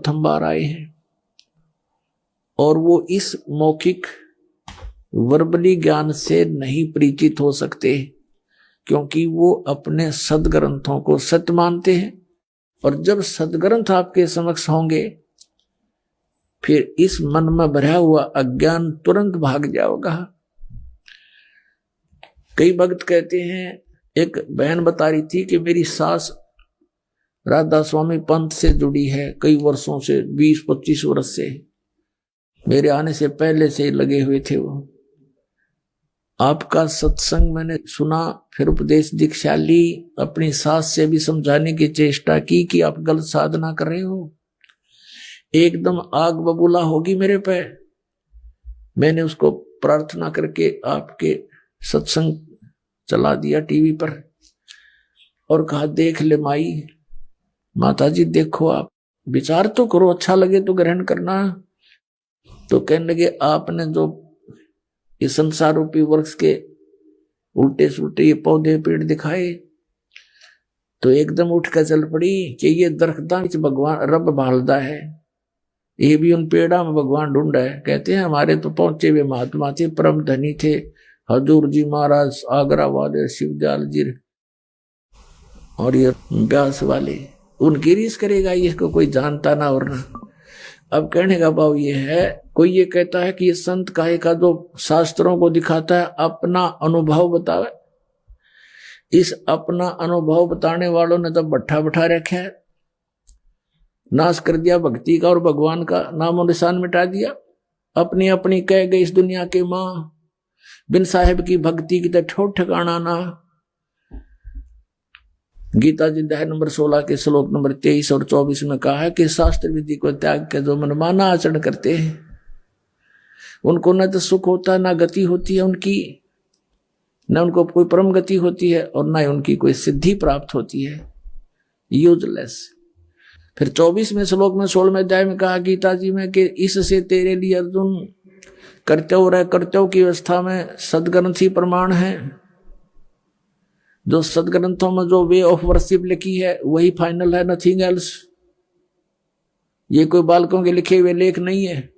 प्रथम बार आए हैं और वो इस मौखिक वर्बली ज्ञान से नहीं परिचित हो सकते, क्योंकि वो अपने सदग्रंथों को सत्य मानते हैं। और जब सदग्रंथ आपके समक्ष होंगे फिर इस मन में भरा हुआ अज्ञान तुरंत भाग जाएगा। कई भक्त कहते हैं, एक बहन बता रही थी कि मेरी सास राधा स्वामी पंथ से जुड़ी है कई वर्षों से, 20-25 वर्ष से, मेरे आने से पहले से लगे हुए थे वो। आपका सत्संग मैंने सुना, फिर उपदेश दीक्षा ली, अपनी सास से भी समझाने की चेष्टा की कि आप गलत साधना कर रहे हो, एकदम आग बबूला होगी मेरे पे। मैंने उसको प्रार्थना करके आपके सत्संग चला दिया टीवी पर और कहा, देख ले माई, माता जी देखो, आप विचार तो करो, अच्छा लगे तो ग्रहण करना। तो कहने लगे, आपने जो इस संसार रूपी वृक्ष के उल्टे सुल्टे ये पौधे पेड़ दिखाए, तो एकदम उठ कर चल पड़ी कि ये दरख्तां विच भगवान रब भालदा है, ये भी उन पेड़ा में भगवान ढूंढा है। कहते हैं हमारे तो पहुंचे हुए महात्मा थे, परम धनी थे, हजूर जी महाराज, आगरा वाले, शिवदयाल जी और ये व्यास वाले, उनकी रीस करेगा, इसको कोई जानता ना और ना। अब कहने का भाव ये है, कोई ये कहता है कि ये संत काहे का जो शास्त्रों को दिखाता है अपना अनुभव बतावे। इस अपना अनुभव बताने वालों ने तो भट्ठा बैठा रखा है, नाश कर दिया भक्ति का और भगवान का नामो निशान मिटा दिया। अपनी अपनी कह गए इस दुनिया के माँ, बिन साहेब की भक्ति की तो ठोठ ठिकाना ना। गीता जी अध्याय नंबर 16 के श्लोक नंबर 23 और 24 में कहा है कि शास्त्र विधि को त्याग के जो मनमाना आचरण करते हैं उनको न तो सुख होता, ना गति होती है उनकी, न उनको कोई परम गति होती है और न उनकी कोई सिद्धि प्राप्त होती है, यूजलेस। फिर 24वें श्लोक में 16वें अध्याय में कहा गीता जी में कि इससे तेरे लिए अर्जुन कर्तव्य की अवस्था में सदग्रंथ ही प्रमाण है। जो सदग्रंथों में जो वे ऑफ वर्शिप लिखी है वही फाइनल है, नथिंग एल्स। ये कोई बालकों के लिखे हुए लेख नहीं है।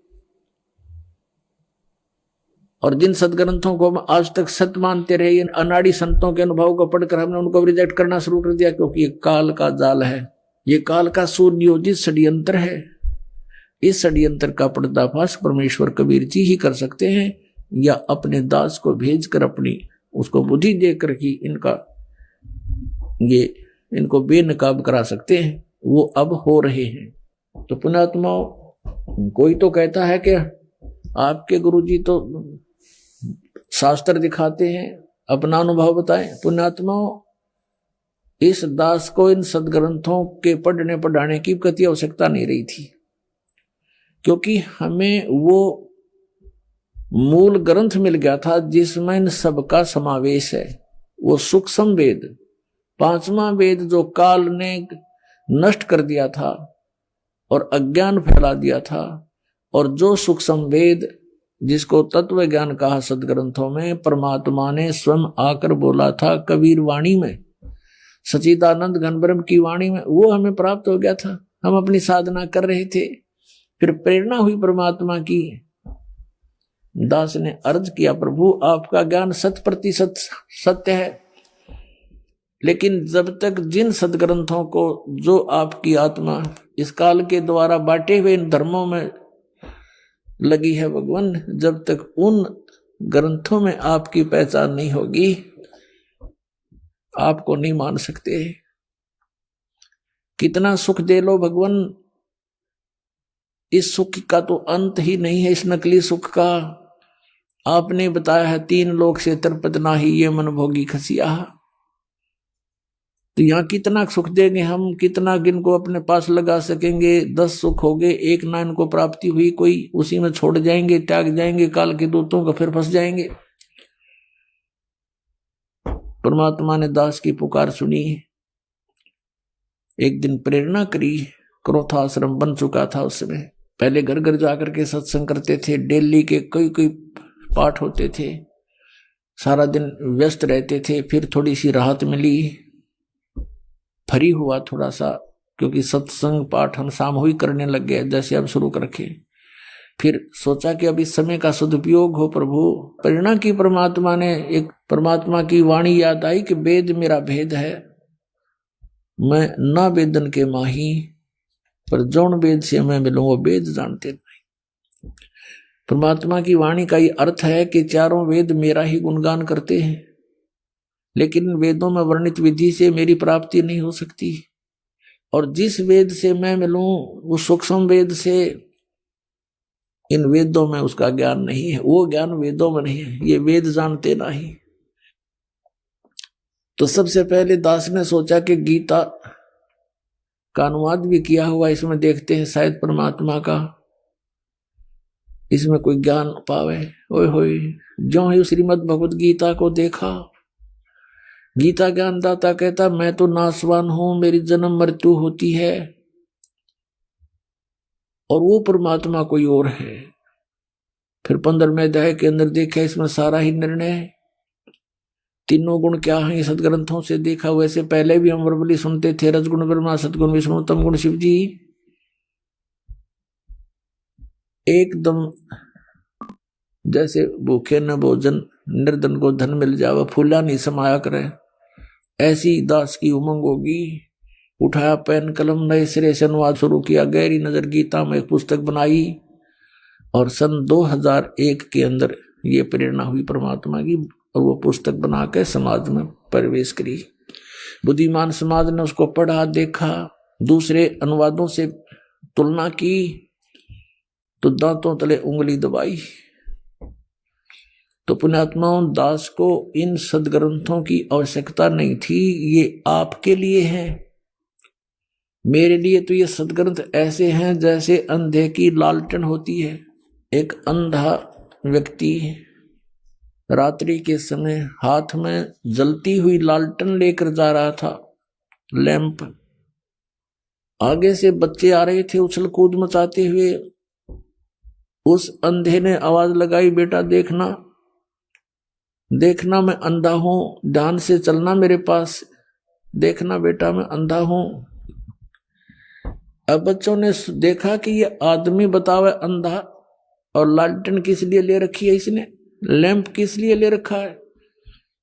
और जिन सदग्रंथों को हम आज तक सत्य मानते रहे, इन अनाड़ी संतों के अनुभव को पढ़कर हमने उनको रिजेक्ट करना शुरू कर दिया, क्योंकि ये काल का जाल है, ये काल का सुनियोजित षड्यंत्र है। इस षड्यंत्र का पर्दाफाश परमेश्वर कबीर जी ही कर सकते हैं, या अपने दास को भेजकर अपनी उसको बुद्धि देकर कि इनको बेनकाब करा सकते हैं। वो अब हो रहे हैं। तो पुण्यात्माओं, कोई तो कहता है कि आपके गुरुजी तो शास्त्र दिखाते हैं, अपना अनुभव बताएं। पुण्यात्माओं, इस दास को इन सदग्रंथों के पढ़ने पढ़ाने की कति आवश्यकता नहीं रही थी, क्योंकि हमें वो मूल ग्रंथ मिल गया था जिसमें इन सबका समावेश है। वो सूक्ष्म वेद, 5वां वेद जो काल ने नष्ट कर दिया था और अज्ञान फैला दिया था, और जो सूक्ष्म वेद जिसको तत्व ज्ञान कहा सदग्रंथों में, परमात्मा ने स्वयं आकर बोला था कबीर वाणी में, सच्चिदानंद घन ब्रह्म की वाणी में, वो हमें प्राप्त हो गया था। हम अपनी साधना कर रहे थे, फिर प्रेरणा हुई परमात्मा की। दास ने अर्ज किया, प्रभु आपका ज्ञान 100% सत्य है, लेकिन जब तक जिन सदग्रंथों को जो आपकी आत्मा इस काल के द्वारा बांटे हुए इन धर्मों में लगी है भगवान, जब तक उन ग्रंथों में आपकी पहचान नहीं होगी, आपको नहीं मान सकते। कितना सुख दे लो भगवान, इस सुख का तो अंत ही नहीं है। इस नकली सुख का आपने बताया है 3 लोक से तृप्त ना ही ये मन भोगी खसिया। तो यहाँ कितना सुख देंगे हम, कितना इनको अपने पास लगा सकेंगे। 10 सुख हो गए, एक ना इनको प्राप्ति हुई, कोई उसी में छोड़ जाएंगे, त्याग जाएंगे, काल के दूतों का फिर फंस जाएंगे। परमात्मा ने दास की पुकार सुनी, एक दिन प्रेरणा करी। क्रोधाश्रम बन चुका था उस समय। पहले घर घर जाकर के सत्संग करते थे, डेली के कई पाठ होते थे, सारा दिन व्यस्त रहते थे। फिर थोड़ी सी राहत मिली, फ्री हुआ थोड़ा सा, क्योंकि सत्संग पाठ हम सामूहिक करने लग गए, जैसे अब शुरू कर रखे। फिर सोचा कि अब इस समय का सदुपयोग हो प्रभु। प्रेरणा की परमात्मा ने, एक परमात्मा की वाणी याद आई कि वेद मेरा भेद है, मैं ना वेदन के माही, पर जौन वेद से मैं मिलूं वो वेद जानते नहीं। परमात्मा की वाणी का ये अर्थ है कि चारों वेद मेरा ही गुणगान करते हैं, लेकिन वेदों में वर्णित विधि से मेरी प्राप्ति नहीं हो सकती। और जिस वेद से मैं मिलूं उस सूक्ष्म वेद से इन वेदों में उसका ज्ञान नहीं है, वो ज्ञान वेदों में नहीं है, ये वेद जानते नहीं। तो सबसे पहले दास ने सोचा कि गीता का अनुवाद भी किया हुआ, इसमें देखते हैं शायद परमात्मा का इसमें कोई ज्ञान पावे। ओए होए, जो ही श्रीमद् भगवत गीता को देखा, गीता ज्ञानदाता कहता मैं तो नासवान हूं, मेरी जन्म मृत्यु होती है, और वो परमात्मा कोई और है। फिर 15वें अध्याय के अंदर देखा, इसमें सारा ही निर्णय है। तीनों गुण क्या है सदग्रंथों से देखा। वैसे पहले भी हम वर्बली सुनते थे, रजगुण ब्रह्मा, सतगुण विष्णु, तम गुण शिव जी। एकदम जैसे भूखे न भोजन, निर्धन को धन मिल जावा, फूला नहीं समाया करे, ऐसी दास की उमंग होगी। उठाया पेन कलम, नए सिरे से अनुवाद शुरू किया। गहरी नजर गीता में एक पुस्तक बनाई, और सन 2001 के अंदर ये प्रेरणा हुई परमात्मा की, और वो पुस्तक बना के समाज में प्रवेश करी। बुद्धिमान समाज ने उसको पढ़ा, देखा, दूसरे अनुवादों से तुलना की, तो दांतों तले उंगली दबाई। तो पुण्यात्माओं, दास को इन सदग्रंथों की आवश्यकता नहीं थी, ये आपके लिए है। मेरे लिए तो ये सदग्रंथ ऐसे हैं जैसे अंधे की लालटेन होती है। एक अंधा व्यक्ति रात्रि के समय हाथ में जलती हुई लालटेन लेकर जा रहा था, लैंप। आगे से बच्चे आ रहे थे उछल कूद मचाते हुए। उस अंधे ने आवाज लगाई, बेटा देखना, देखना मैं अंधा हूं, ध्यान से चलना मेरे पास, देखना बेटा मैं अंधा हूं। अब बच्चों ने देखा कि ये आदमी बतावे अंधा, और लालटेन किस लिए ले रखी है इसने, लैंप किस लिए ले रखा है।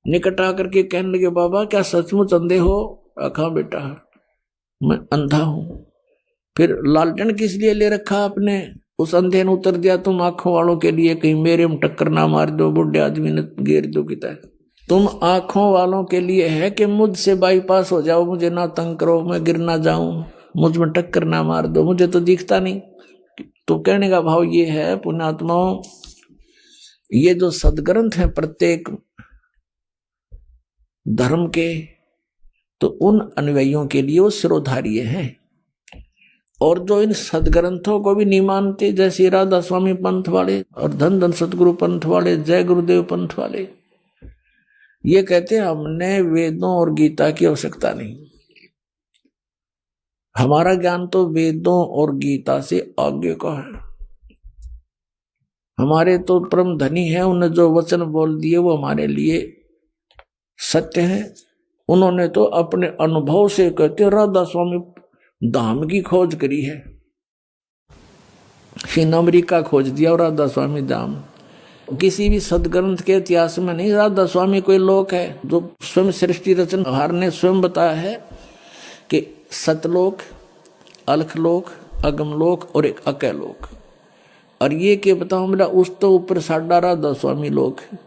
निकट आकर के कहने लगे, बाबा क्या सचमुच अंधे हो? आखा बेटा मैं अंधा हूं। फिर लालटेन किस लिए ले रखा आपने? उस अंधे ने उत्तर दिया, तुम आंखों वालों के लिए, कहीं मेरे में टक्कर ना मार दो, बुढ़े आदमी ने घेर दो कि तुम आंखों वालों के लिए है कि मुझसे बाईपास हो जाओ, मुझे ना तंग करो, मैं गिर ना जाऊं, मुझ में टक्कर ना मार दो, मुझे तो दिखता नहीं। तो कहने का भाव ये है पुण्यात्माओं, ये जो सदग्रंथ है प्रत्येक धर्म के, तो उन अनुयायियों के लिए वो शिरोधार्य हैं। और जो इन सदग्रंथों को भी नहीं मानते, जैसे राधा स्वामी पंथ वाले और धन धन सतगुरु पंथ वाले, जय गुरुदेव पंथ वाले, ये कहते हैं हमने वेदों और गीता की आवश्यकता नहीं, हमारा ज्ञान तो वेदों और गीता से आगे का है। हमारे तो परम धनी है, उन्हें जो वचन बोल दिए वो हमारे लिए सत्य है। उन्होंने तो अपने अनुभव से कहते, राधा स्वामी धाम की खोज करी है, फिर अमेरिका खोज दिया और राधा स्वामी धाम। किसी भी सदग्रंथ के इतिहास में नहीं। राधा स्वामी कोई लोक है जो स्वयं सृष्टि रचनहार ने स्वयं बताया है कि सतलोक, अलखलोक, अगमलोक और एक अकैलोक, और ये के बताओ मेरा उस तो ऊपर साडा राधा स्वामी लोक है।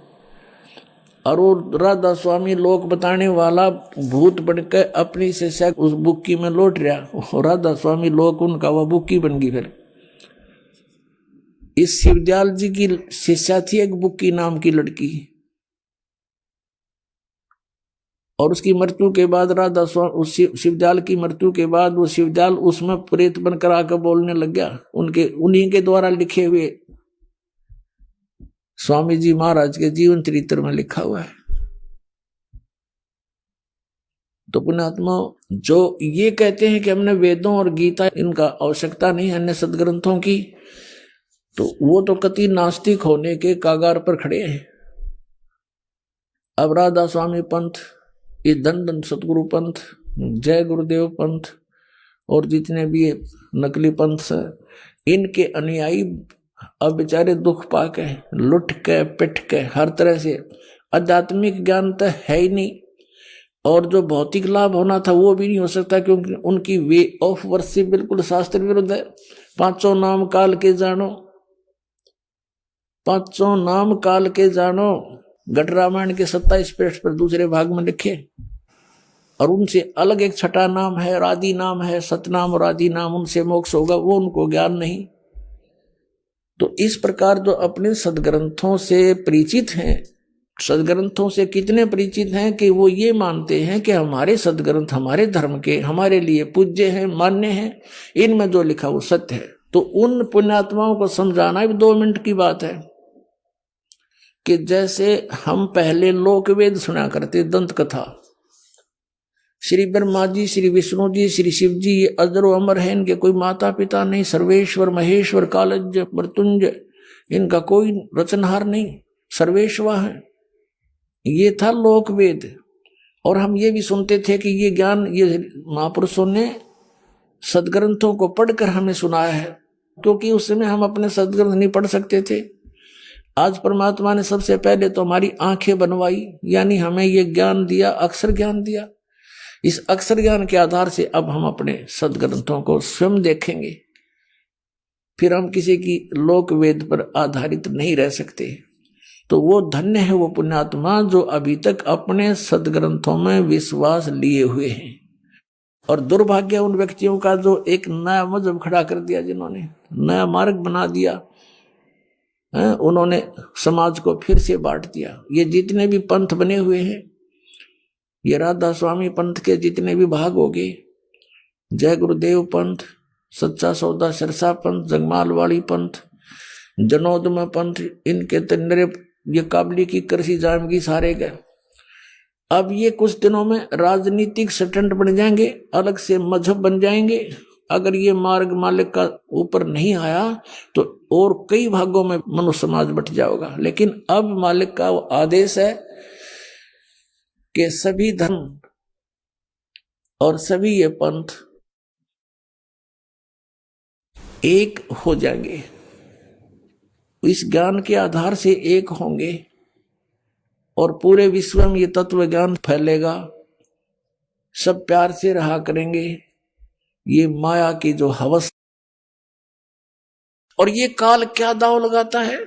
और वो राधा स्वामी लोक बताने वाला भूत बनकर अपनी शिष्या उस बुक्की में लौट रहा, राधा स्वामी लोक उनका वह बुक्की बन गई। फिर इस शिवदयाल जी की शिष्या थी एक बुक्की नाम की लड़की, और उसकी मृत्यु के बाद राधा स्वामी, उस शिवदयाल की मृत्यु के बाद वो शिवदयाल उसमें प्रेत बनकर आकर बोलने लग गया। उन्हीं के द्वारा लिखे हुए स्वामी जी महाराज के जीवन चरित्र में लिखा हुआ है। तो पुण्यात्मा, जो ये कहते हैं कि हमने वेदों और गीता इनका आवश्यकता नहीं अन्य सदग्रंथों की, तो वो तो कति नास्तिक होने के कागार पर खड़े हैं। अब राधा स्वामी पंथ, ये धन धन सतगुरु पंथ, जय गुरुदेव पंथ और जितने भी नकली पंथ से इनके अनुयायी अब बेचारे दुख पाके लुट के पिट के हर तरह से, आध्यात्मिक ज्ञान तो है ही नहीं, और जो भौतिक लाभ होना था वो भी नहीं हो सकता, क्योंकि उनकी वे ऑफ वर्शिप बिल्कुल शास्त्र विरुद्ध है। पांचों नाम काल के जानो, पांचों नाम काल के जानो, घट रामायण के 27 पृष्ठ पर दूसरे भाग में लिखे। और उनसे अलग एक छठा नाम है, राधि नाम है, सतनाम और आदि नाम, उनसे मोक्ष होगा, वो उनको ज्ञान नहीं। तो इस प्रकार जो अपने सदग्रंथों से परिचित हैं, सदग्रंथों से कितने परिचित हैं कि वो ये मानते हैं कि हमारे सदग्रंथ हमारे धर्म के, हमारे लिए पूज्य हैं, मान्य हैं, इनमें जो लिखा वो सत्य है। तो उन पुण्यात्माओं को समझाना भी 2 मिनट की बात है कि जैसे हम पहले लोक वेद सुना करते, दंत कथा, श्री ब्रह्मा जी, श्री विष्णु जी, श्री शिव जी, ये अजर अमर है, इनके कोई माता पिता नहीं, सर्वेश्वर महेश्वर कालज मृत्युंजय, इनका कोई रचनहार नहीं, सर्वेश्वर है, ये था लोक वेद। और हम ये भी सुनते थे कि ये ज्ञान ये महापुरुषों ने सदग्रंथों को पढ़कर हमें सुनाया है, क्योंकि उस समय हम अपने सदग्रंथ नहीं पढ़ सकते थे। आज परमात्मा ने सबसे पहले तो हमारी आंखें बनवाई, यानी हमें ये ज्ञान दिया, अक्षर ज्ञान दिया। इस अक्षर ज्ञान के आधार से अब हम अपने सदग्रंथों को स्वयं देखेंगे, फिर हम किसी की लोक वेद पर आधारित नहीं रह सकते। तो वो धन्य है वो पुण्यात्मा जो अभी तक अपने सदग्रंथों में विश्वास लिए हुए हैं। और दुर्भाग्य उन व्यक्तियों का जो एक नया मजहब खड़ा कर दिया, जिन्होंने नया मार्ग बना दिया, उन्होंने समाज को फिर से बांट दिया। ये जितने भी पंथ बने हुए हैं, ये राधा स्वामी पंथ के जितने भी भाग हो गए, जय गुरुदेव पंथ, सच्चा सौदा सिरसा पंथ, जगमाल वाली पंथ, जनोदम पंथ, इनके तंदरे ये काबली की करसी जामगी सारे गए। अब ये कुछ दिनों में राजनीतिक स्टंट बन जाएंगे, अलग से मजहब बन जाएंगे। अगर ये मार्ग मालिक का ऊपर नहीं आया तो और कई भागों में मनुष्य समाज बट जाएगा। लेकिन अब मालिक का आदेश है कि सभी धर्म और सभी ये पंथ एक हो जाएंगे, इस ज्ञान के आधार से एक होंगे और पूरे विश्व में ये तत्व ज्ञान फैलेगा। सब प्यार से रहा करेंगे। ये माया की जो हवस, और ये काल क्या दांव लगाता है,